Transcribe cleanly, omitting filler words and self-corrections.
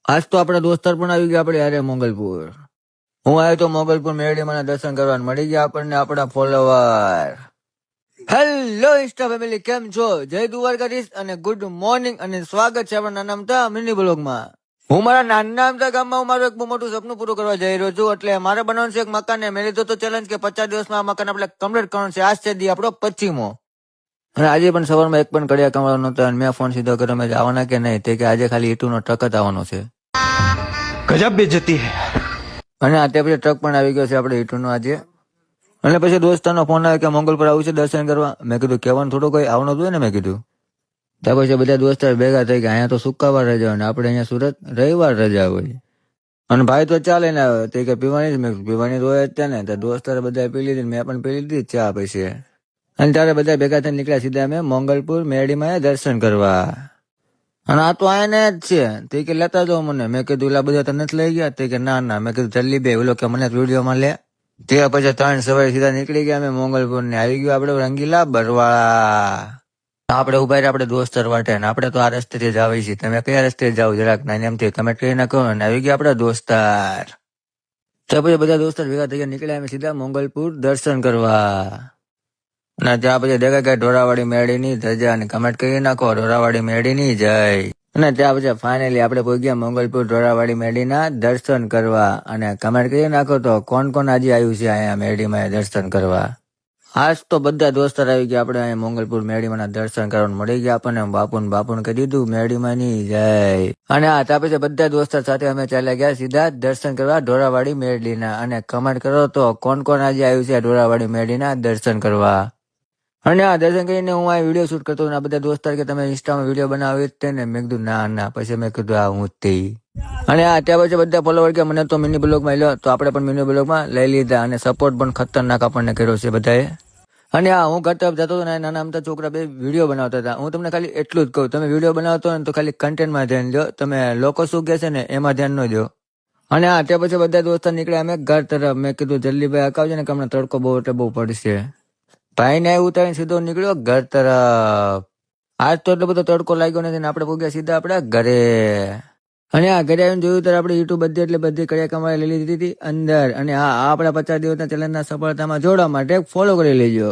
આજ તો આપણા દોસ્તાર પણ આવી ગયા આપણે યારે મોગલપુર. હું આવ્યો તો મોગલપુર મેરડીમાં દર્શન કરવા, મળી ગયા આપણને આપણા ફોલોવર. હેલો ઇન્સ્ટા ફેમિલી, કેમ છો? જય દ્વારકાધીશ અને ગુડ મોર્નિંગ અને સ્વાગત છે આપણા નાના અમથા મિની બ્લોગમાં. હું મારા નાના અમથા ગામમાં હું મારું એક બહુ મોટું સપનું પૂરું કરવા જઈ રહ્યો છું. એટલે મારે બનાવવાનું છે એક મકાન. મેં લીધો તો ચેલેન્જ કે 50 દિવસમાં આ મકાન આપણે કમ્પ્લીટ કરવાનું છે. આજ છે દી આપણો 25મો. અને આજે પણ સવારમાં એક પણ કડિયા કમાવાનો નતો અને મેં ફોન સીધો કર્યો મેં જવાના કે નહીં, તે કે આજે ખાલી ઈટુનો ટ્રક જ આવવાનો છે. ગજબ બેઇज्जती है. અને આ પછી ટ્રક પણ આવી ગયો છે આપણે ઈટુનો આજે. અને પછી દોસ્તારનો ફોન આવ્યો કે મંગલપુર આવું છે દર્શન કરવા. મેં કીધું કહેવાનું થોડું કોઈ આવવાનું જોઈએ ને, મેં કીધું. ત્યાં પછી બધા દોસ્તાર ભેગા થઈ ગયા. અહીંયા તો શુક્રવાર રજા હોય ને આપણે અહીંયા સુરત રવિવાર રજા હોય. અને ભાઈ તો ચાલે ને આવે તે કે પીવાની જ, મેં પીવાની જ હોય જ ત્યાં ને. તો દોસ્તારે બધા પી લીધી, મેં પણ પી લીધી ચા પછી. અને ત્યારે બધા ભેગા થઈને નીકળ્યા સીધા અમે મંગલપુર મેરડીમાં દર્શન કરવા. અને આ તો આને જ છે તે કે લેતા જાઓ મને. મેં કીધું એલા બધા તને જ લઈ ગયા? તે કે ના ના. મેં કીધું જલ્દી બે ઓલો કે મને વિડીયોમાં લે. તે પછી 3 સવારે સીધા નીકળી ગયા અમે મોગલપુર ને આવી ગયું આપણે રંગીલા બરવાળા. આપણે ઉભા રહ્યા આપણે દોસ્તર વાટે ને આપણે તો આ રસ્તેથી જ આવી છીએ. તમે કયા રસ્તે જાવ જરાક ના એમથી કમેન્ટ કરી નાખો. અને આવી ગયા આપણા દોસ્તાર. તો પછી બધા દોસ્તાર ભેગા થઈ નીકળ્યા અમે સીધા મોગલપુર દર્શન કરવા. અને ત્યાં પછી દેખાય કે ઢોરાવાડી મેરડીની ધજા અને કમેન્ટ કરી નાખો ઢોરાવાડી મેરડીની જય. અને ત્યાં પછી ફાઇનલી આપણે પહોંચ્યા મંગલપુર ઢોરાવાડી મેરડીના દર્શન કરવા. અને કમેન્ટ કરી નાખો તો કોણ કોણ આજે આવ્યું છે અહીંયા મેરડીમાં દર્શન કરવા. આજ તો બધા દોસ્તાર આવી ગયા આપણે અહીંયા મંગલપુર મેરડીમાં દર્શન કરવાનું મળી ગયા આપણને. બાપુને કહી દીધું મેરડીમાંની જય. અને આ ત્યાં પછી બધા દોસ્તાર સાથે અમે ચાલ્યા ગયા સીધા દર્શન કરવા ઢોરાવાડી મેરડીના. અને કમેન્ટ કરો તો કોણ કોણ આજે આવ્યું છે ઢોરાવાડી મેરડીના દર્શન કરવા. અને આ દર્શન કરીને હું આ વિડીયો શૂટ કરતો અને બધા દોસ્તાર કે તમે ઇન્સ્ટામાં વિડીયો બનાવી જ ને. મેં કીધું ના ના. પછી મેં કીધું આ હું જ તે. અને આ ત્યાં પછી બધા ફોલોવર કે મને તો મિની બ્લોગમાં લ્યો, તો આપણે પણ મિની બ્લોગમાં લઈ લીધા. અને સપોર્ટ પણ ખતરનાક આપણને કર્યો છે બધાએ. અને આ હું ઘર તરફ જતો હતો ને નાના અમથા છોકરા બે વિડીયો બનાવતા હતા. હું તમને ખાલી એટલું જ કહું, તમે વિડીયો બનાવતો હોય ને તો ખાલી કન્ટેન્ટમાં ધ્યાન દો. તમે લોકો શું કહે છે ને એમાં ધ્યાન ન દો. અને આ ત્યાં પછી બધા દોસ્તાર નીકળ્યા અમે ઘર તરફ. મેં કીધું જલ્દી ભાઈ અકાવજો ને કે હમણાં તડકો બહુ એટલે બહુ પડશે. ભાઈ ને ઉતારીને સીધો નીકળ્યો ઘર તરફ. આજ તો એટલો બધો તડકો લાગ્યો નથી ને આપણે પહોંચ્યા સીધા આપણા ઘરે. અને આ ઘરે આવીને જોયું ત્યારે આપણે યુટ્યુબ બધી એટલે બધી કડિયા કમાઈ લઈ લીધી હતી અંદર. અને હા આપણા 50 દિવસના ચેલેન્જના સફળતામાં જોડવા માટે ફોલો કરી લેજો.